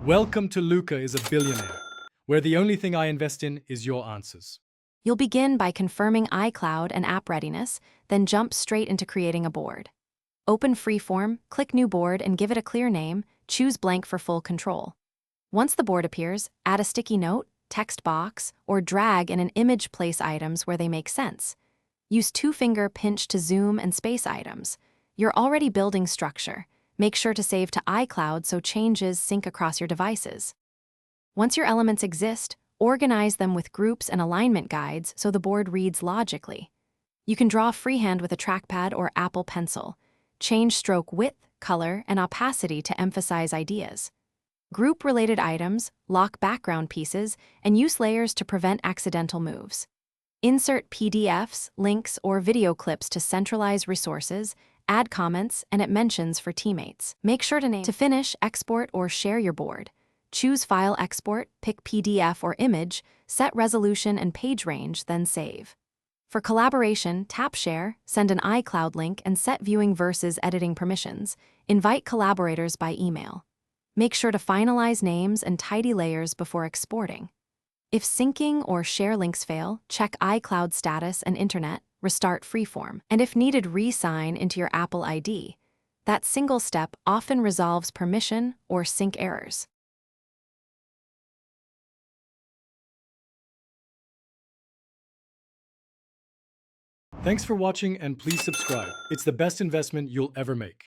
Welcome to Luca is a billionaire, where the only thing I invest in is your answers. You'll begin by confirming iCloud and app readiness, then jump straight into creating a board. Open Freeform, click New Board and give it a clear name, choose Blank for full control. Once the board appears, add a sticky note, text box, or drag in an image place items where they make sense. Use two-finger pinch to zoom and space items. You're already building structure. Make sure to save to iCloud so changes sync across your devices. Once your elements exist, organize them with groups and alignment guides so the board reads logically. You can draw freehand with a trackpad or Apple Pencil. Change stroke width, color, and opacity to emphasize ideas. Group related items, lock background pieces, and use layers to prevent accidental moves. Insert PDFs, links, or video clips to centralize resources, add comments, and it mentions for teammates. Make sure to name. To finish, export or share your board. Choose File Export, pick PDF or image, set resolution and page range, then save. For collaboration, tap Share, send an iCloud link, and set viewing versus editing permissions. Invite collaborators by email. Make sure to finalize names and tidy layers before exporting. If syncing or share links fail, check iCloud status and internet, restart Freeform, and if needed, re-sign into your Apple ID. That single step often resolves permission or sync errors. Thanks for watching and please subscribe. It's the best investment you'll ever make.